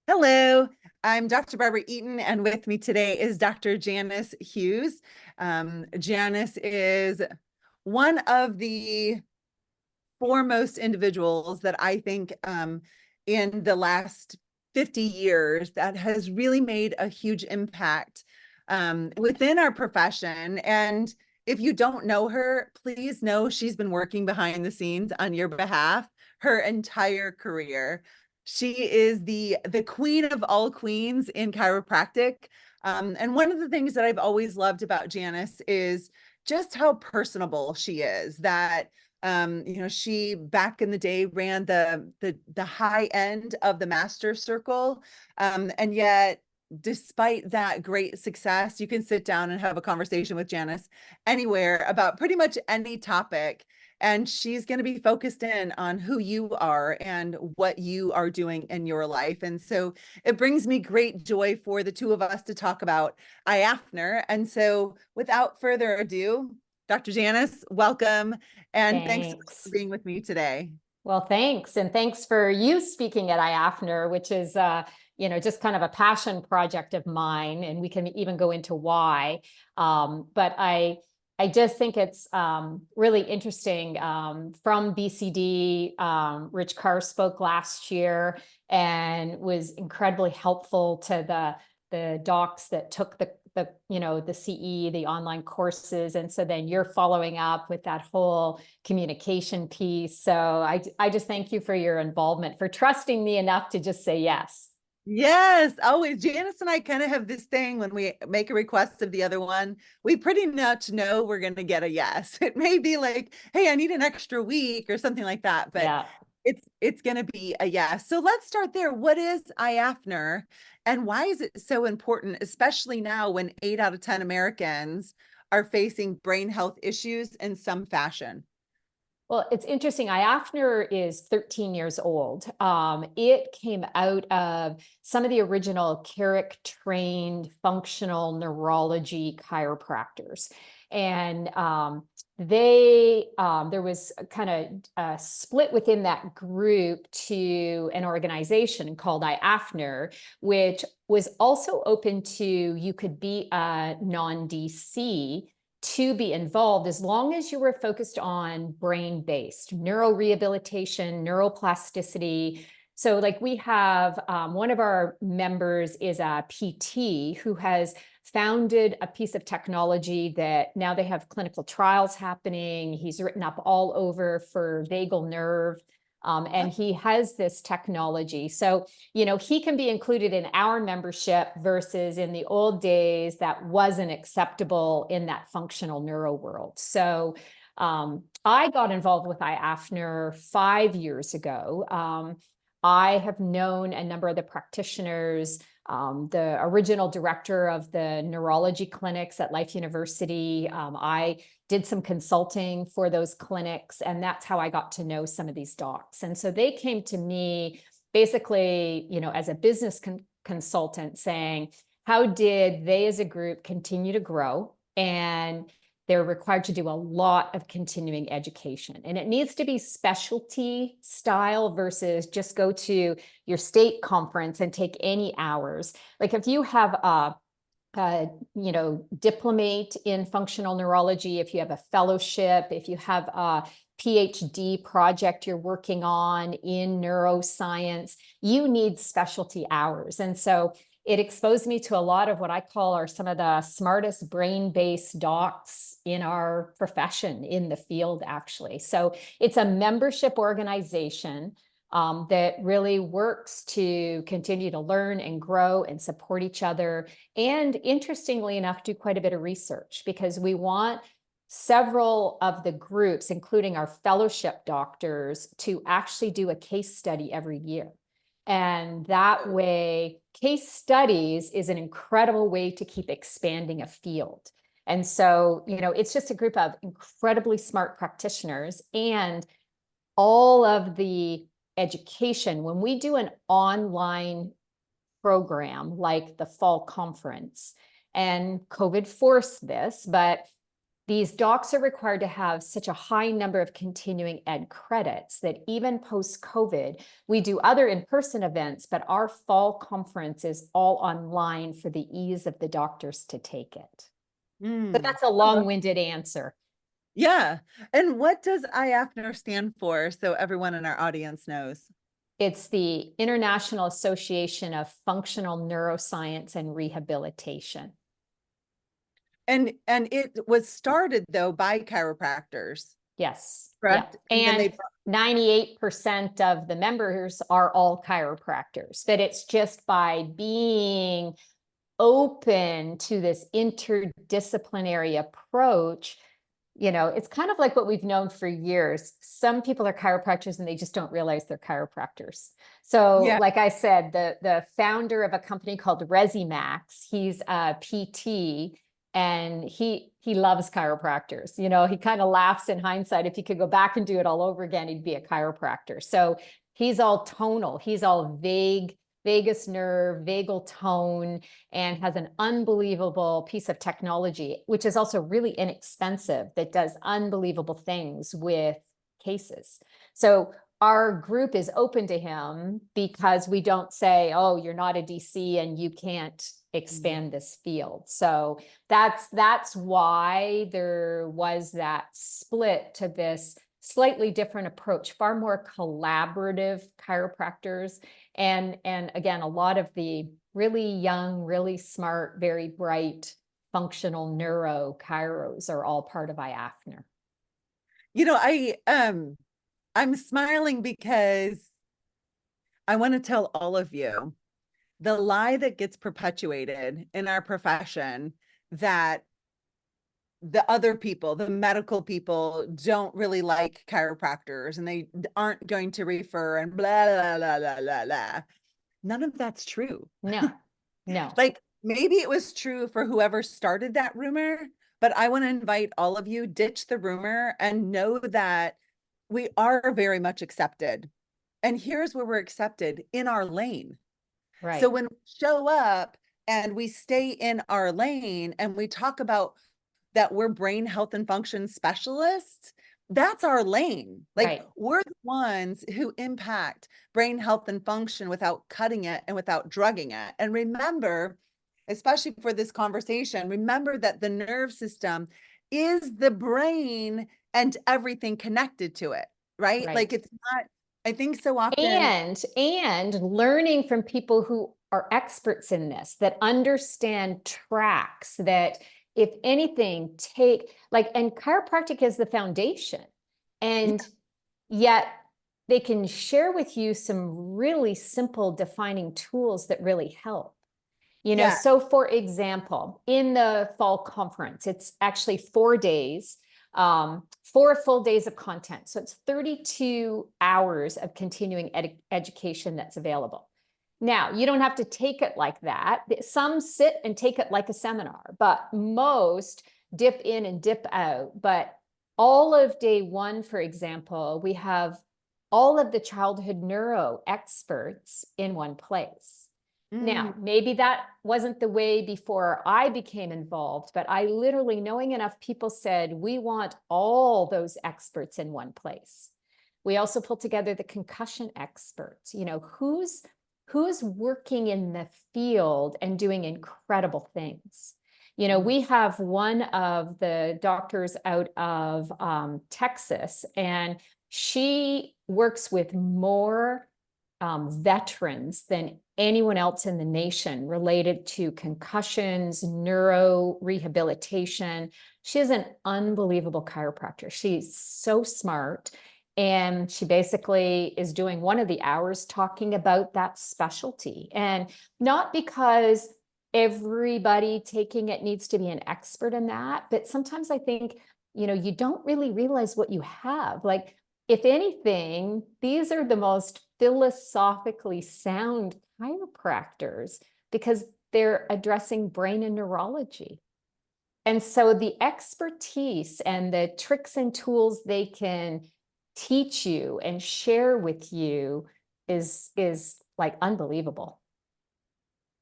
Hello, I'm Dr. Barbara Eaton, and with me today is Dr. Janice Hughes. Janice is one of the foremost individuals that I think in the last 50 years that has really made a huge impact within our profession. And if you don't know her, please know she's been working behind the scenes on your behalf her entire career. She is the queen of all queens in chiropractic. And one of the things that I've always loved about Janice is just how personable she is. That she back in the day ran the high end of the master circle, and yet despite that great success, you can sit down and have a conversation with Janice anywhere about pretty much any topic. And she's going to be focused in on who you are and what you are doing in your life. And so it brings me great joy for the two of us to talk about IAFNR. And so without further ado, Dr. Janice, welcome. And thanks so much for Thanks. being with me today. Well, thanks. And thanks for you speaking at IAFNR, which is, just kind of a passion project of mine. And we can even go into why. But I just think it's really interesting. From BCD, Rich Carr spoke last year and was incredibly helpful to the docs that took the CE, the online courses. And so then you're following up with that whole communication piece. So I just thank you for your involvement, for trusting me enough to just say yes. Yes, always. Janice and I kind of have this thing when we make a request of the other one, we pretty much know we're going to get a yes. It may be like, hey, I need an extra week or something like that, but Yeah. it's going to be a yes. So let's start there. What is IAFNR and why is it so important, especially now when 8 out of 10 Americans are facing brain health issues in some fashion? Well, it's interesting. IAFNR is 13 years old. It came out of some of the original Carrick trained functional neurology chiropractors. And there was kind of a split within that group to an organization called IAFNR, which was also open to, you could be a non-DC to be involved as long as you were focused on brain-based neurorehabilitation, neuroplasticity. So like we have one of our members is a PT who has founded a piece of technology that now they have clinical trials happening. He's written up all over for vagal nerve. And he has this technology. So, he can be included in our membership versus in the old days that wasn't acceptable in that functional neuro world. So I got involved with IAFNR 5 years ago. I have known a number of the practitioners, the original director of the neurology clinics at Life University. I did some consulting for those clinics, and that's how I got to know some of these docs. And so they came to me basically, as a business consultant saying, how did they as a group continue to grow? And they're required to do a lot of continuing education. And it needs to be specialty style versus just go to your state conference and take any hours. Like if you have a diplomate in functional neurology, if you have a fellowship, if you have a PhD project you're working on in neuroscience, you need specialty hours. And so it exposed me to a lot of what I call some of the smartest brain-based docs in our profession, in the field, actually. So it's a membership organization that really works to continue to learn and grow and support each other. And interestingly enough, do quite a bit of research, because we want several of the groups, including our fellowship doctors, to actually do a case study every year. And that way, case studies is an incredible way to keep expanding a field. And so, it's just a group of incredibly smart practitioners, and all of the education, when we do an online program like the Fall Conference, and COVID forced this, but these docs are required to have such a high number of continuing ed credits that even post-COVID, we do other in-person events, but our fall conference is all online for the ease of the doctors to take it. But that's a long-winded answer. Yeah. And what does IAFNR stand for, so everyone in our audience knows? It's the International Association of Functional Neuroscience and Rehabilitation. And it was started though by chiropractors, Yes. correct? Yeah. And then And 98% of the members are all chiropractors, but it's just by being open to this interdisciplinary approach. You know, it's kind of like what we've known for years. Some people are chiropractors and they just don't realize they're chiropractors. So, yeah, like I said, the founder of a company called Resimax, he's a PT, and he loves chiropractors. You know, he kind of laughs in hindsight. If he could go back and do it all over again, he'd be a chiropractor. So he's all tonal. He's all vagus nerve, vagal tone, and has an unbelievable piece of technology, which is also really inexpensive, that does unbelievable things with cases. So our group is open to him because we don't say, oh, you're not a DC and you can't expand this field. So that's why there was that split to this slightly different approach, far more collaborative chiropractors. And again, a lot of the really young, really smart, very bright, functional neuro chiros are all part of IAFNR. You know, I'm smiling because I want to tell all of you the lie that gets perpetuated in our profession that the other people, the medical people, don't really like chiropractors and they aren't going to refer and blah, blah, blah, blah, blah, blah. None of that's true. No, no. Like maybe it was true for whoever started that rumor, but I want to invite all of you, ditch the rumor and know that we are very much accepted. And here's where we're accepted: in our lane. So Right, when we show up and we stay in our lane and we talk about that we're brain health and function specialists, that's our lane. Like right, we're the ones who impact brain health and function without cutting it and without drugging it. And remember, especially for this conversation, remember that the nerve system is the brain and everything connected to it, right? Like right. it's not, I think so often. And learning from people who are experts in this, that understand tracks, that if anything, take like, and chiropractic is the foundation. And yet they can share with you some really simple defining tools that really help. You know, Yeah. so for example, in the fall conference, it's actually 4 days, 4 full days of content. So it's 32 hours of continuing education that's available. Now, you don't have to take it like that. Some sit and take it like a seminar, but most dip in and dip out. But all of day one, for example, we have all of the childhood neuro experts in one place. Now, maybe that wasn't the way before I became involved, but I literally, knowing enough people, said, we want all those experts in one place. We also pulled together the concussion experts. You know, who's working in the field and doing incredible things. You know, we have one of the doctors out of Texas, and she works with more veterans than anyone else in the nation related to concussions, neuro rehabilitation. She is an unbelievable chiropractor. She's so smart. And she basically is doing one of the hours talking about that specialty. And not because everybody taking it needs to be an expert in that, but sometimes I think, you know, you don't really realize what you have. Like, if anything, these are the most philosophically sound chiropractors because they're addressing brain and neurology. And so the expertise and the tricks and tools they can teach you and share with you is like unbelievable.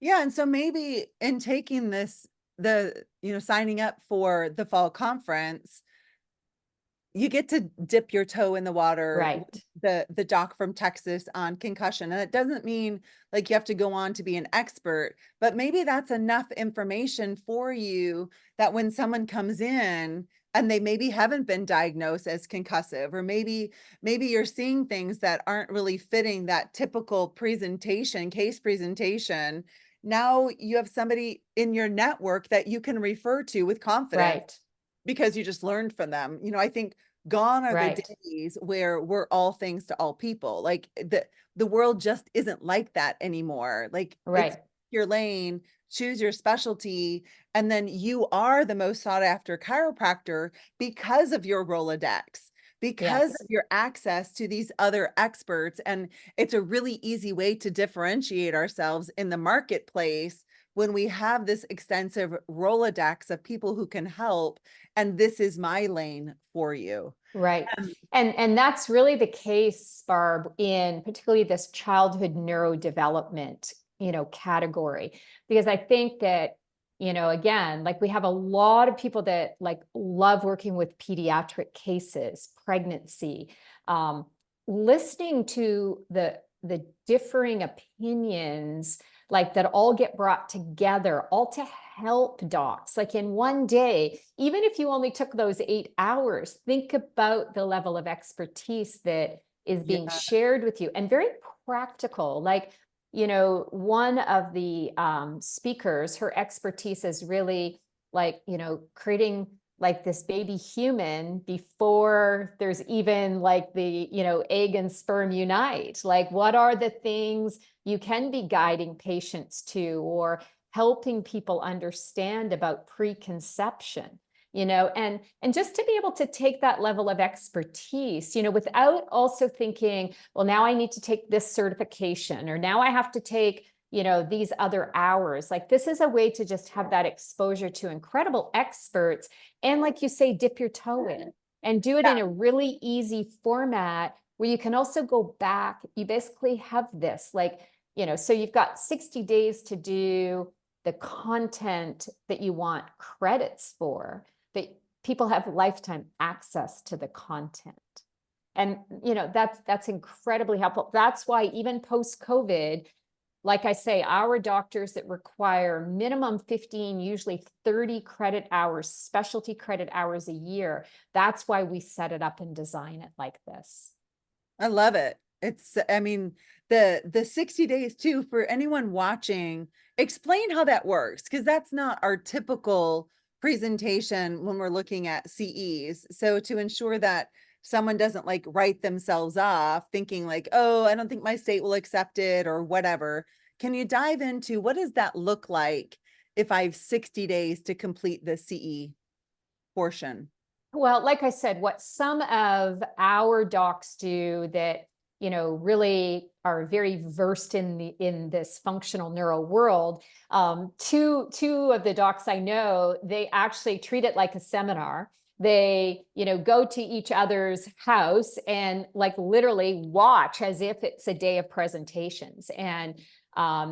Yeah. And so maybe in taking this signing up for the fall conference, you get to dip your toe in the water with Right. the doc from Texas on concussion. And it doesn't mean like you have to go on to be an expert, but maybe that's enough information for you that when someone comes in and they maybe haven't been diagnosed as concussive, or maybe you're seeing things that aren't really fitting that typical case presentation. Now you have somebody in your network that you can refer to with confidence Right. because you just learned from them. I think gone are the Right. days where we're all things to all people. Like the world just isn't like that anymore. Like it's Right. your lane, choose your specialty, and then you are the most sought after chiropractor because of your Rolodex, because Yes. of your access to these other experts. And it's a really easy way to differentiate ourselves in the marketplace when we have this extensive Rolodex of people who can help, and this is my lane for you. Right. Um, And that's really the case, Barb, in particularly this childhood neurodevelopment, category. Because I think that, again, like we have a lot of people that like love working with pediatric cases, pregnancy, um, listening to the differing opinions like that all get brought together, all to help docs. Like in one day, even if you only took those 8 hours, think about the level of expertise that is being yeah, shared with you, and very practical. Like, one of the speakers, her expertise is really like, creating like this baby human before there's even like the, egg and sperm unite. Like, what are the things you can be guiding patients to, or helping people understand about preconception, and just to be able to take that level of expertise, without also thinking, well, now I need to take this certification, or now I have to take, these other hours. Like, this is a way to just have that exposure to incredible experts. And like you say, dip your toe in and do it yeah. in a really easy format where you can also go back. You basically have this, like, so you've got 60 days to do the content that you want credits for, but people have lifetime access to the content. And that's incredibly helpful. That's why even post-COVID, like I say, our doctors that require minimum 15, usually 30 credit hours, specialty credit hours a year, that's why we set it up and design it like this. I love it. I mean, the 60 days too, for anyone watching, explain how that works, because that's not our typical presentation when we're looking at CEs. So to ensure that someone doesn't like write themselves off thinking like, oh, I don't think my state will accept it or whatever. Can you dive into what does that look like if I have 60 days to complete the CE portion? Well, like I said, what some of our docs do that, really are very versed in this functional neuro world. Two of the docs I know, they actually treat it like a seminar. They, go to each other's house and like literally watch as if it's a day of presentations. And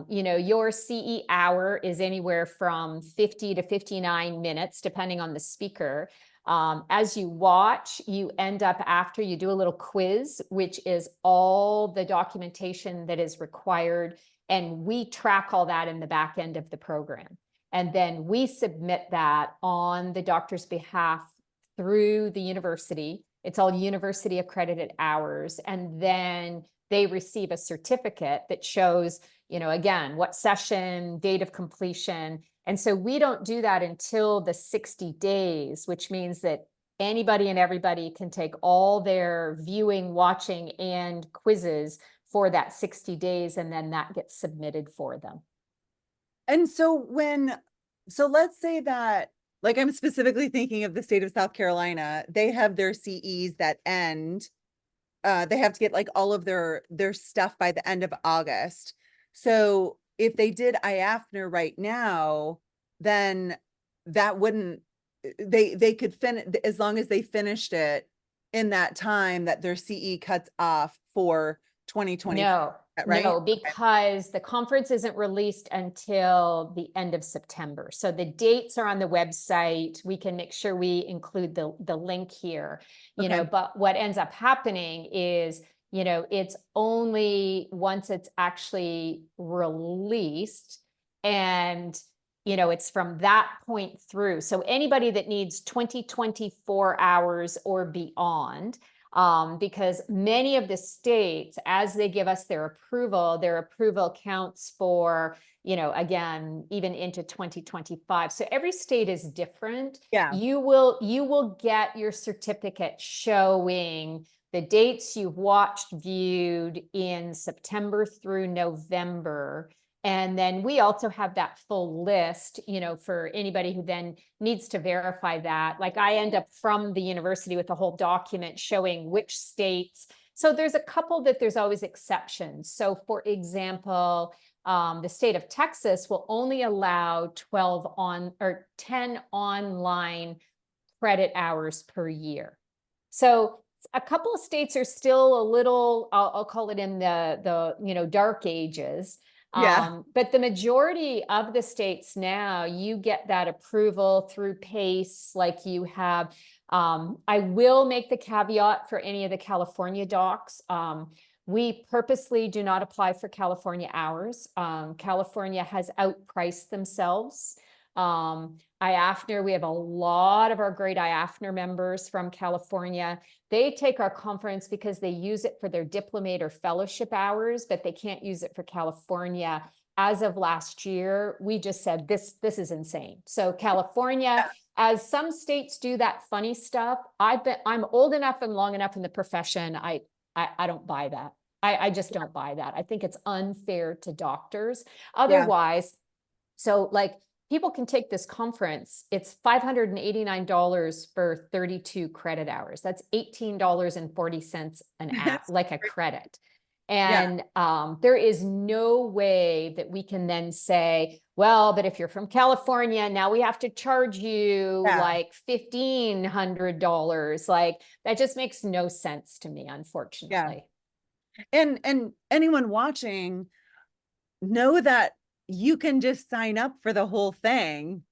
your CE hour is anywhere from 50 to 59 minutes, depending on the speaker. As you watch, you end up after you do a little quiz, which is all the documentation that is required. And we track all that in the back end of the program. And then we submit that on the doctor's behalf through the university. It's all university accredited hours. And then they receive a certificate that shows, again, what session, date of completion. And so we don't do that until the 60 days, which means that anybody and everybody can take all their viewing, watching, and quizzes for that 60 days, and then that gets submitted for them. And so let's say that, like, I'm specifically thinking of the state of South Carolina, they have their CEs that end, they have to get like all of their stuff by the end of August. So if they did IAFNR right now, then that wouldn't, they could finish as long as they finished it in that time that their CE cuts off for 2024. No, right? No, Okay. because the conference isn't released until the end of September. So the dates are on the website. We can make sure we include the link here, Okay. but what ends up happening is, it's only once it's actually released, and it's from that point through. So anybody that needs 24 hours or beyond, because many of the states, as they give us their approval counts for, again, even into 2025. So every state is different. Yeah. You will get your certificate showing the dates you've watched, viewed in September through November. And then we also have that full list, for anybody who then needs to verify that. Like I end up from the university with a whole document showing which states. So there's a couple that there's always exceptions. So for example, the state of Texas will only allow 10 online credit hours per year. So a couple of states are still a little, I'll call it in the dark ages. Yeah. But the majority of the states now, you get that approval through PACE, like you have. I will make the caveat for any of the California docs. We purposely do not apply for California hours. California has outpriced themselves. IAFNR, we have a lot of our great IAFNR members from California. They take our conference because they use it for their diplomate or fellowship hours, but they can't use it for California. As of last year, we just said, this is insane. So California, as some states do that funny stuff, I'm old enough and long enough in the profession. I don't buy that. I just don't buy that. I think it's unfair to doctors. Otherwise, so like, people can take this conference. It's $589 for 32 credit hours. That's $18.40 an app, like a credit. And there is no way that we can then say, well, but if you're from California, now we have to charge you like $1,500. Like that just makes no sense to me, unfortunately. And anyone watching, know that you can just sign up for the whole thing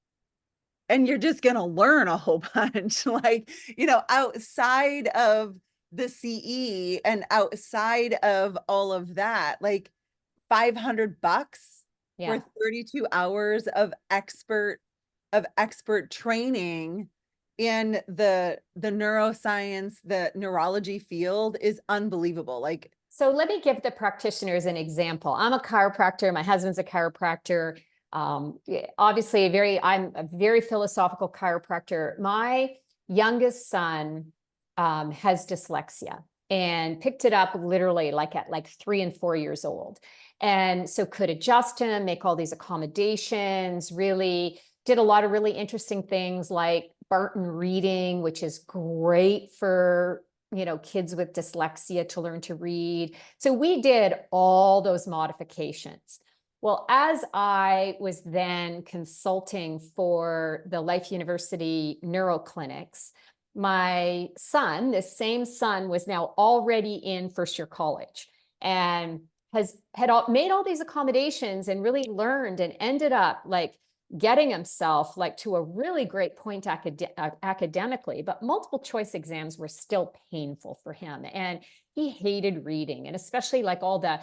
and you're just going to learn a whole bunch. Like, outside of the CE and outside of all of that, like $500 for 32 hours of expert training in the neuroscience, the neurology field is unbelievable. Like, so let me give the practitioners an example. I'm a chiropractor. My husband's a chiropractor. Obviously, I'm a very philosophical chiropractor. My youngest son has dyslexia and picked it up literally like at 3 and 4 years old. And so could adjust him, make all these accommodations, really did a lot of really interesting things like Barton reading, which is great for kids with dyslexia to learn to read. So we did all those modifications. Well, as I was then consulting for the Life University neuro clinics, my son, this same son, was now already in first year college and had made all these accommodations and really learned and ended up like getting himself like to a really great point academically, but multiple choice exams were still painful for him. And he hated reading, and especially like all the,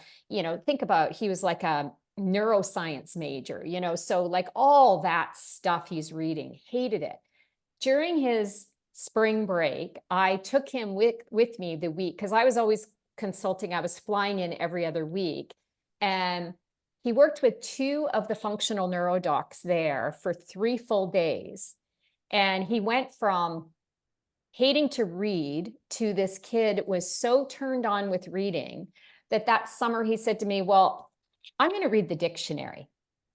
think about, he was like a neuroscience major, so like all that stuff he's reading, hated it. During his spring break, I took him with me the week, because I was always consulting. I was flying in every other week. And he worked with 2 of the functional neurodocs there for 3 full days. And he went from hating to read to this kid was so turned on with reading that summer he said to me, well, I'm going to read the dictionary.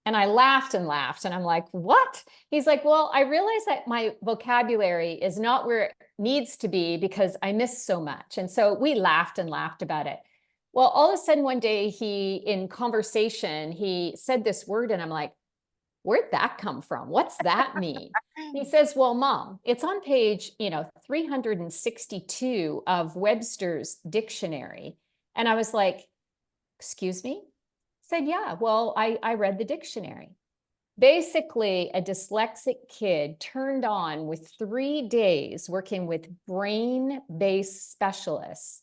And I laughed and laughed. And I'm like, what? He's like, well, I realize that my vocabulary is not where it needs to be because I miss so much. And so we laughed and laughed about it. Well, all of a sudden one day in conversation, he said this word and I'm like, where'd that come from? What's that mean? He says, well, Mom, it's on page, 362 of Webster's dictionary. And I was like, excuse me? I said, yeah, well, I read the dictionary. Basically, a dyslexic kid turned on with 3 days working with brain-based specialists,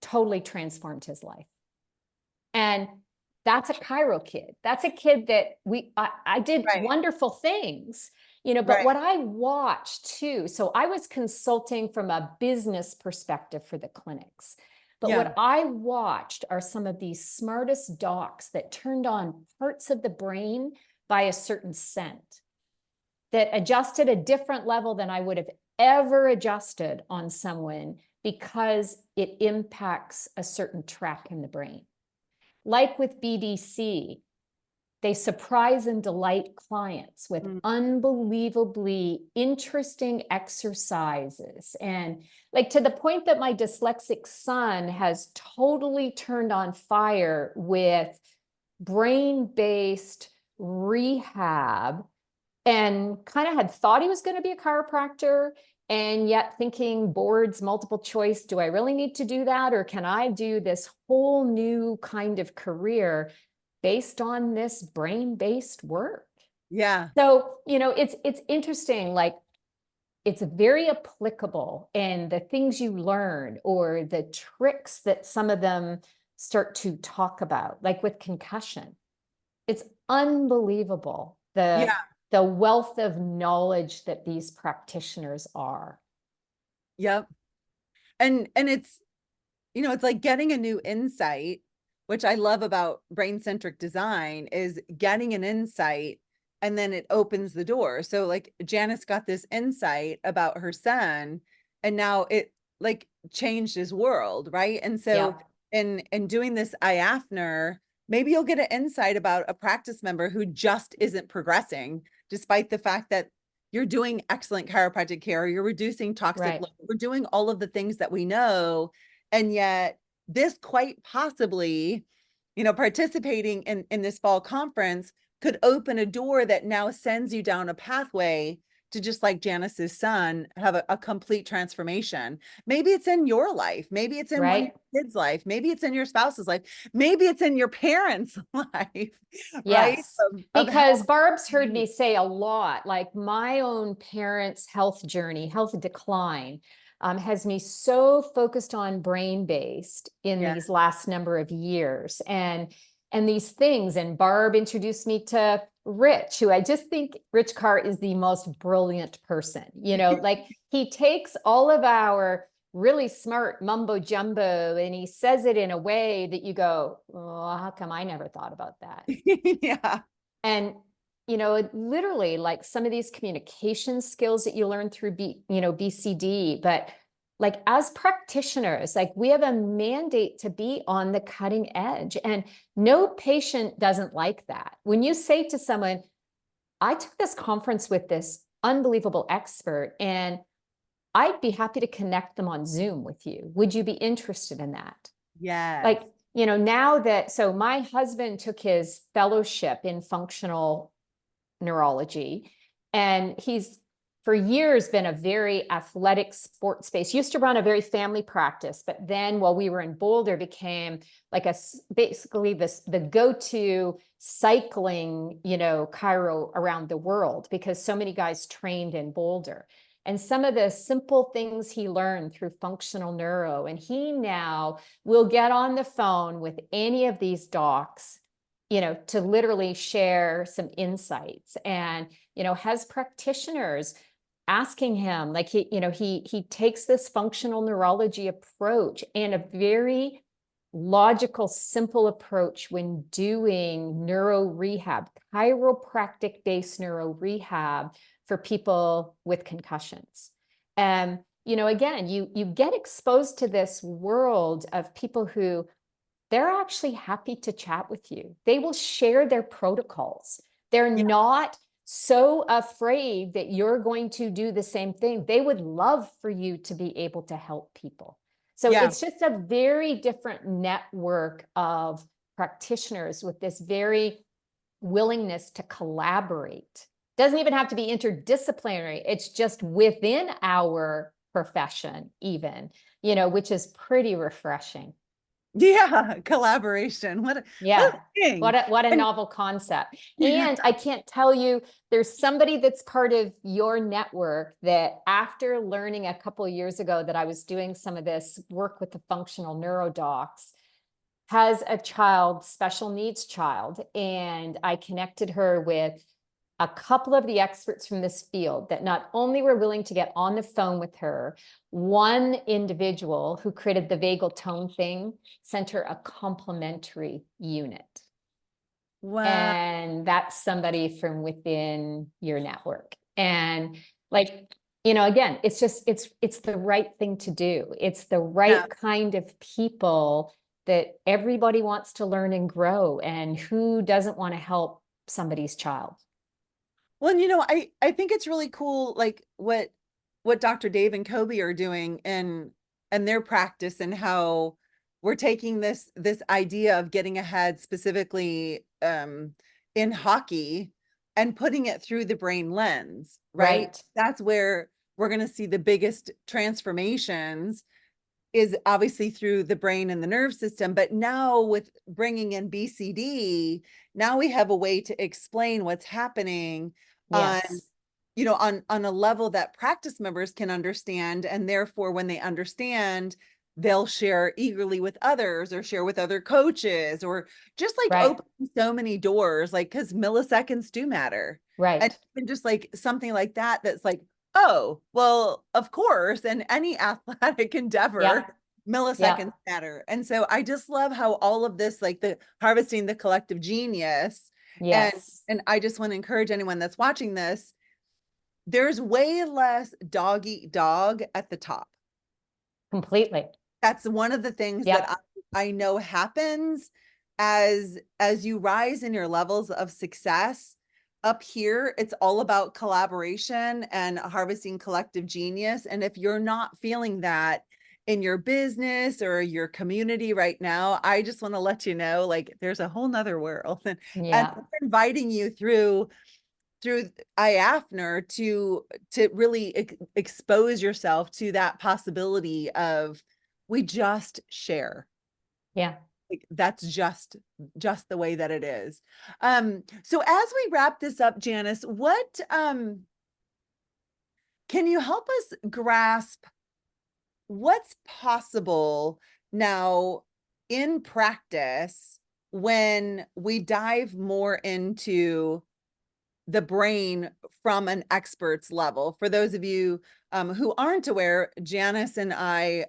totally transformed his life. And that's a chiro kid. That's a kid that I did Right. wonderful things, but Right. what I watched too, so I was consulting from a business perspective for the clinics. But Yeah. what I watched are some of these smartest docs that turned on parts of the brain by a certain scent that adjusted a different level than I would have ever adjusted on someone because it impacts a certain track in the brain. Like with BDC, they surprise and delight clients with unbelievably interesting exercises. And like to the point that my dyslexic son has totally turned on fire with brain-based rehab and kind of had thought he was going to be a chiropractor and yet thinking boards, multiple choice, do I really need to do that? Or can I do this whole new kind of career based on this brain-based work? Yeah. So, it's interesting, like it's very applicable, and the things you learn or the tricks that some of them start to talk about, like with concussion, it's unbelievable Yeah. the wealth of knowledge that these practitioners are. Yep. And it's like getting a new insight, which I love about brain-centric design, is getting an insight and then it opens the door. So like Janice got this insight about her son and now it like changed his world, right? And Yeah, so in doing this IAFNR, maybe you'll get an insight about a practice member who just isn't progressing, despite the fact that you're doing excellent chiropractic care, you're reducing toxic right. load, we're doing all of the things that we know. And yet this quite possibly, participating in this fall conference could open a door that now sends you down a pathway to, just like Janice's son, have a complete transformation. Maybe it's in your life. Maybe it's in one of Right. your kids' life. Maybe it's in your spouse's life. Maybe it's in your parents' life, right? Yes, Of because health. Barb's heard me say a lot, like my own parents' health journey, health decline, has me so focused on brain-based in Yeah. these last number of years, and these things. And Barb introduced me to Rich, who I just think Rich Carr is the most brilliant person. Like he takes all of our really smart mumbo jumbo and he says it in a way that you go, oh, how come I never thought about that? Yeah. And literally, like some of these communication skills that you learn through BCD, but like as practitioners, like we have a mandate to be on the cutting edge, and no patient doesn't like that. When you say to someone, I took this conference with this unbelievable expert and I'd be happy to connect them on Zoom with you. Would you be interested in that? Yes. Like, now that, so my husband took his fellowship in functional neurology, and he's for years been a very athletic sports space, used to run a very family practice, but then while we were in Boulder became like basically the go-to cycling, chiro around the world because so many guys trained in Boulder. And some of the simple things he learned through functional neuro, and he now will get on the phone with any of these docs, to literally share some insights, and, has practitioners asking him, like he takes this functional neurology approach and a very logical, simple approach when doing neuro rehab, chiropractic based neuro rehab for people with concussions. And, again, you get exposed to this world of people who they're actually happy to chat with you. They will share their protocols. They're Yeah. not so afraid that you're going to do the same thing. They would love for you to be able to help people. So Yeah. it's just a very different network of practitioners with this very willingness to collaborate. Doesn't even have to be interdisciplinary. It's just within our profession even, which is pretty refreshing. Yeah, collaboration. What Yeah. a thing. What a And novel concept. yeah. And I can't tell you, there's somebody that's part of your network that after learning a couple of years ago that I was doing some of this work with the functional neurodocs, has a child, special needs child, and I connected her with a couple of the experts from this field that not only were willing to get on the phone with her, one individual who created the vagal tone thing sent her a complimentary unit. Wow. And that's somebody from within your network. And like, you know, again, it's just, it's the right thing to do. It's the Yeah. right kind of people that everybody wants to learn and grow. And who doesn't want to help somebody's child? Well, and, I think it's really cool, like what Dr. Dave and Kobe are doing and their practice, and how we're taking this idea of getting ahead specifically in hockey and putting it through the brain lens, right? Right. That's where we're going to see the biggest transformations, is obviously through the brain and the nerve system. But now with bringing in BCD, now we have a way to explain what's happening on, Yes. on a level that practice members can understand. And therefore, when they understand, they'll share eagerly with others, or share with other coaches, or just like Right. open so many doors, like, because milliseconds do matter. And Right. even just like something like that, that's like, oh, well, of course, in any athletic endeavor, Yeah. Yeah. milliseconds matter. And so I just love how all of this, like the harvesting the collective genius, and Yes. and I just want to encourage anyone that's watching this, there's way less dog eat dog at the top. Completely. That's one of the things that Yep. I know happens as you rise in your levels of success. Up here, it's all about collaboration and harvesting collective genius. And if you're not feeling that in your business or your community right now, I just want to let you know, like, there's a whole nother world. And Yeah. we're inviting you through IAFNR to really expose yourself to that possibility of, we just share. Yeah. Like, that's just the way that it is. So as we wrap this up, Janice, what can you help us grasp what's possible now in practice when we dive more into the brain from an expert's level? For those of you who aren't aware, Janice and I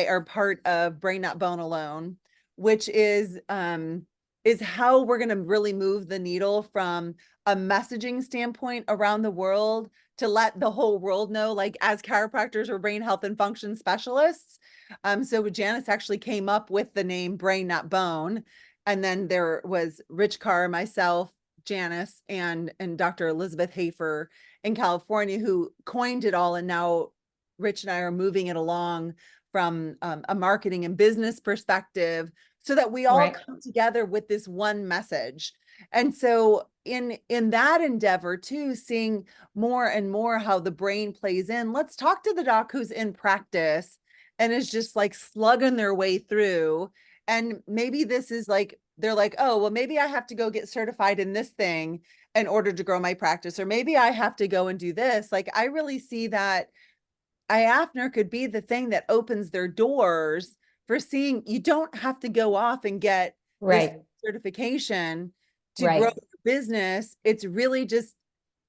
are part of Brain Not Bone Alone, which is how we're going to really move the needle from a messaging standpoint around the world, to let the whole world know, like, as chiropractors, we're brain health and function specialists. So Janice actually came up with the name Brain Not Bone. And then there was Rich Carr, myself, Janice, and Dr. Elizabeth Hafer in California, who coined it all. And now Rich and I are moving it along from a marketing and business perspective, so that we all Right. come together with this one message. And so in that endeavor too, seeing more and more how the brain plays in, let's talk to the doc who's in practice and is just like slugging their way through. And maybe this is like, they're like, oh, well, maybe I have to go get certified in this thing in order to grow my practice, or maybe I have to go and do this. Like, I really see that IAFNR could be the thing that opens their doors for seeing you don't have to go off and get this Right. certification to grow Right. your business. It's really just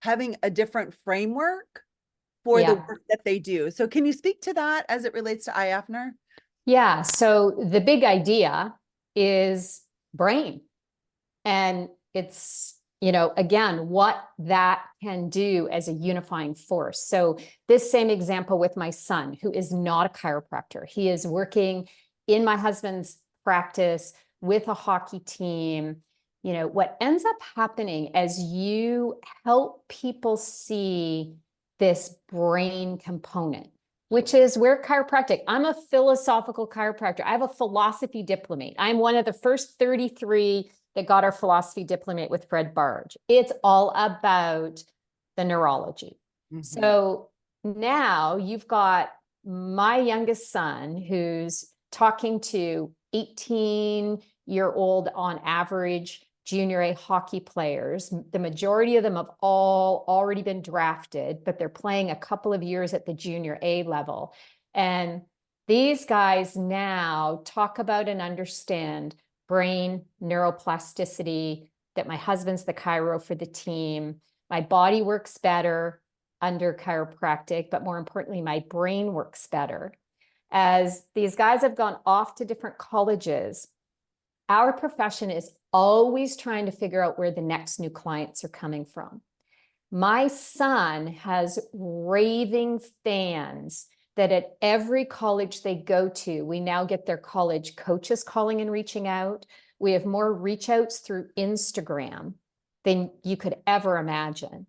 having a different framework for the Yeah. work that they do. So can you speak to that as it relates to IAFNR? Yeah. So the big idea is brain. And it's, you know, again, what that can do as a unifying force. So this same example with my son, who is not a chiropractor, he is working in my husband's practice with a hockey team. You know, what ends up happening as you help people see this brain component, which is where chiropractic, I'm a philosophical chiropractor. I have a philosophy diplomate. I'm one of the first 33 that got our philosophy diplomate with Fred Barge. It's all about the neurology. Mhm. So now you've got my youngest son, who's talking to 18-year-old on average junior A hockey players, the majority of them have all already been drafted, but they're playing a couple of years at the junior A level. And these guys now talk about and understand brain neuroplasticity, that my husband's the chiro for the team. My body works better under chiropractic, but more importantly, my brain works better. As these guys have gone off to different colleges, our profession is always trying to figure out where the next new clients are coming from. My son has raving fans that at every college they go to, we now get their college coaches calling and reaching out. We have more reach outs through Instagram than you could ever imagine.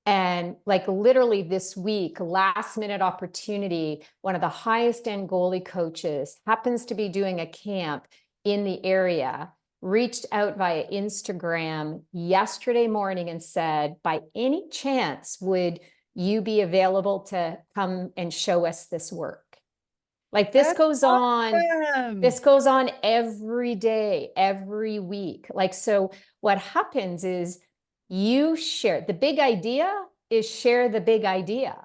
And like literally this week, last minute opportunity, one of the highest end goalie coaches happens to be doing a camp in the area, reached out via Instagram yesterday morning and said, by any chance, would you be available to come and show us this work? Like this That's goes on, awesome. this goes on every day, every week. Like, so what happens is you share, the big idea is share the big idea.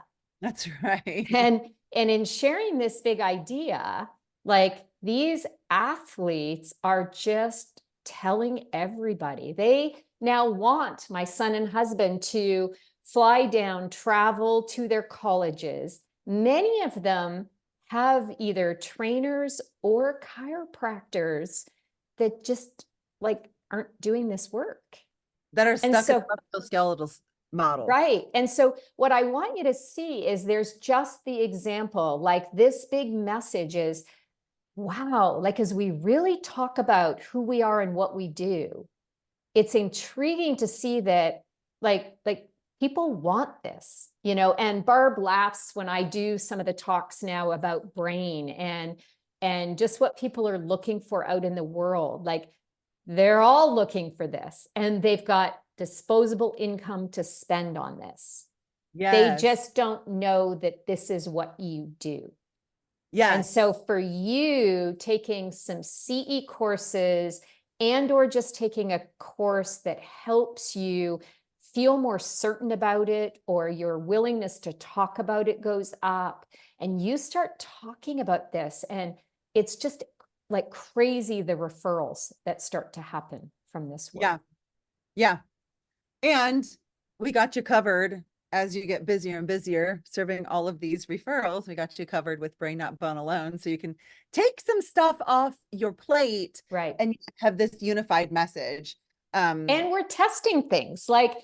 That's right. And in sharing this big idea, like these athletes are just telling everybody. They now want my son and husband to fly down, travel to their colleges. Many of them have either trainers or chiropractors that just like aren't doing this work. That are And stuck in so, the musculoskeletal model. right. And so what I want you to see is there's just the example, like this big message is, wow, like as we really talk about who we are and what we do, it's intriguing to see that like people want this, you know. And Barb laughs when I do some of the talks now about brain and just what people are looking for out in the world. Like they're all looking for this and they've got disposable income to spend on this. They Yes. just don't know that this is what you do. Yes. And so for you taking some CE courses and or just taking a course that helps you feel more certain about it, or your willingness to talk about it goes up, and you start talking about this, and it's just like crazy the referrals that start to happen from this work. Yeah. Yeah. And we got you covered as you get busier and busier serving all of these referrals. We got you covered with Brain Not Bone alone. So you can take some stuff off your plate, right, and have this unified message. And we're testing things like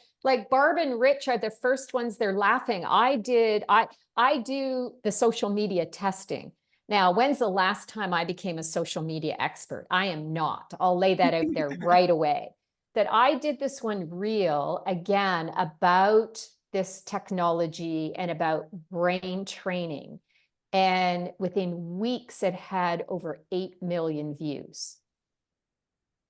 Barb and Rich are the first ones. They're laughing. I do the social media testing. Now, when's the last time I became a social media expert? I am not. I'll lay that out there right away. That I did this one reel again about this technology and about brain training. And within weeks, it had over 8 million views.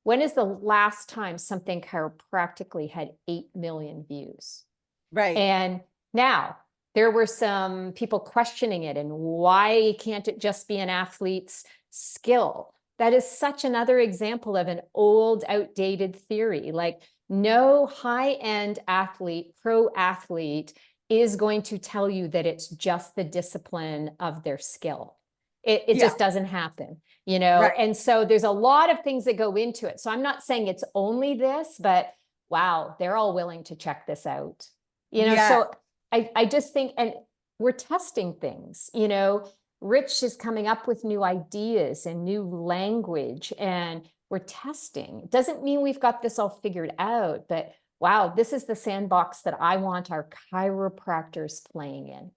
When is the last time something chiropractically had 8 million views? Right. And now there were some people questioning it, and why can't it just be an athlete's skill? That is such another example of an old, outdated theory. Like no high-end athlete, pro athlete, is going to tell you that it's just the discipline of their skill. It just doesn't happen, you know? Right. And so there's a lot of things that go into it. So I'm not saying it's only this, but wow, they're all willing to check this out. You know, so I just think, and we're testing things, you know. Rich is coming up with new ideas and new language, and we're testing. It doesn't mean we've got this all figured out, but wow, this is the sandbox that I want our chiropractors playing in.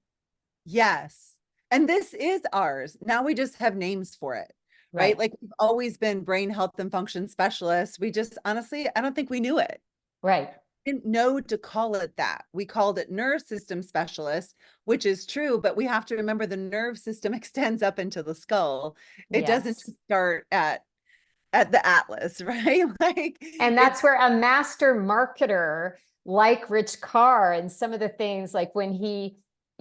Yes. And this is ours. Now we just have names for it, right? Like we've always been brain health and function specialists. We just, honestly, I don't think we knew it. Right. Didn't know to call it that. We called it nerve system specialist, which is true, but we have to remember the nerve system extends up into the skull. It doesn't start at the atlas, right? Like, and that's where a master marketer like Rich Carr and some of the things, like when he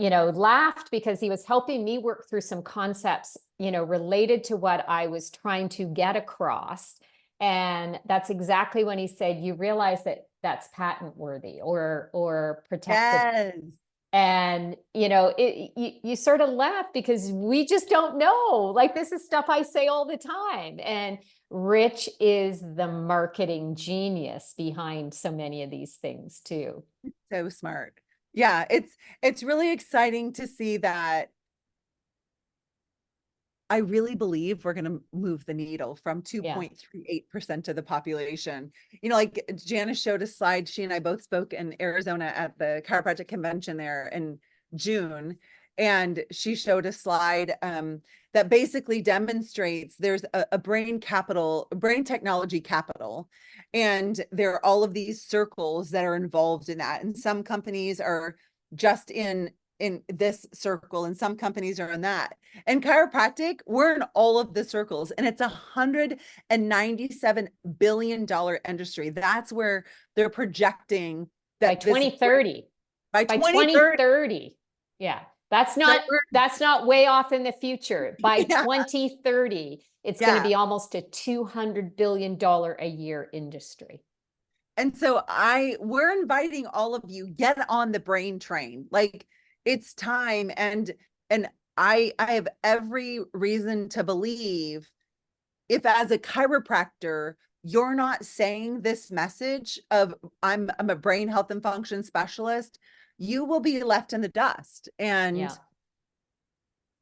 laughed because he was helping me work through some concepts, related to what I was trying to get across. And that's exactly when he said, you realize that that's patent worthy or protected. Yes. And, you sort of laugh because we just don't know. Like, this is stuff I say all the time. And Rich is the marketing genius behind so many of these things too. So smart. Yeah, it's really exciting to see that. I really believe we're going to move the needle from 2.38% of the population. Like Janice showed a slide. She and I both spoke in Arizona at the chiropractic convention there in June. And she showed a slide that basically demonstrates there's a brain technology capital. And there are all of these circles that are involved in that. And some companies are just in this circle and some companies are in that. And chiropractic, we're in all of the circles, and it's $197 billion industry. That's where they're projecting By that 2030. By By 2030. 2030. Yeah. That's So not way off in the future. By yeah. 2030, it's going to be almost a $200 billion a year industry. And so we're inviting all of you, get on the brain train. Like, it's time. And I have every reason to believe, if as a chiropractor, you're not saying this message of I'm a brain health and function specialist, you will be left in the dust. And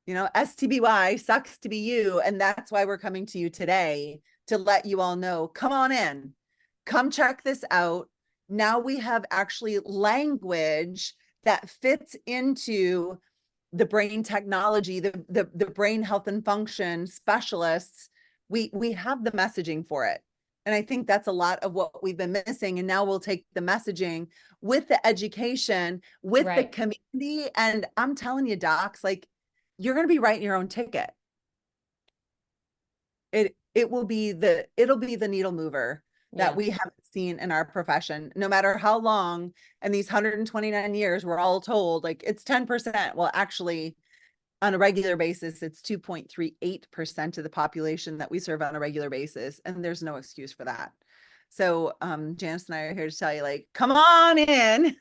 STBY, sucks to be you. And that's why we're coming to you today to let you all know, come on in, come check this out. Now we have actually language that fits into the brain technology, the brain health and function specialists. We have the messaging for it. And I think that's a lot of what we've been missing. And now we'll take the messaging with the education, with the community. And I'm telling you, docs, like, you're going to be writing your own ticket. It'll be the needle mover that we haven't seen in our profession, no matter how long. And these 129 years, we're all told like it's 10%. Well, actually, on a regular basis, it's 2.38% of the population that we serve on a regular basis. And there's no excuse for that. So Janice and I are here to tell you, like, come on in.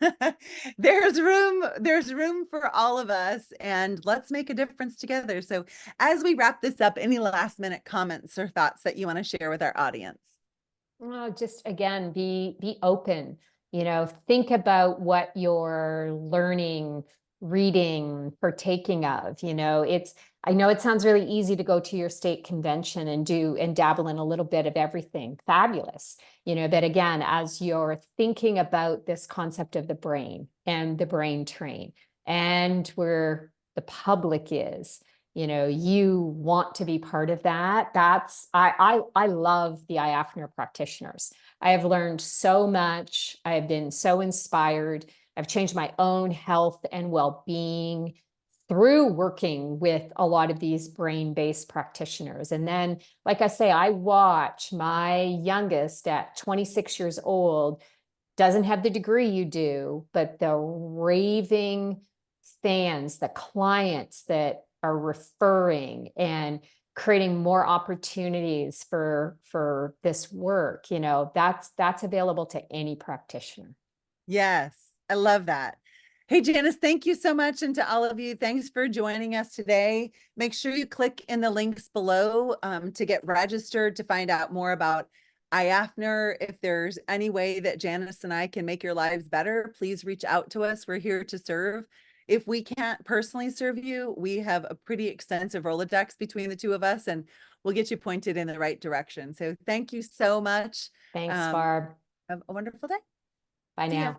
There's room for all of us, and let's make a difference together. So as we wrap this up, any last minute comments or thoughts that you want to share with our audience? Well, just again, be open, think about what you're learning, reading, partaking of. I know it sounds really easy to go to your state convention and dabble in a little bit of everything. Fabulous. But again, as you're thinking about this concept of the brain and the brain train and where the public is, you want to be part of that. I love the IAFNR practitioners. I have learned so much. I have been so inspired. I've changed my own health and well-being through working with a lot of these brain-based practitioners. And then, like I say, I watch my youngest at 26 years old, doesn't have the degree you do, but the raving fans, the clients that are referring and creating more opportunities for this work, that's available to any practitioner. Yes, I love that. Hey, Janice, thank you so much. And to all of you, thanks for joining us today. Make sure you click in the links below to get registered, to find out more about IAFNR. If there's any way that Janice and I can make your lives better, please reach out to us. We're here to serve. If we can't personally serve you, we have a pretty extensive Rolodex between the two of us, and we'll get you pointed in the right direction. So thank you so much. Thanks, Barb. Have a wonderful day. Bye now.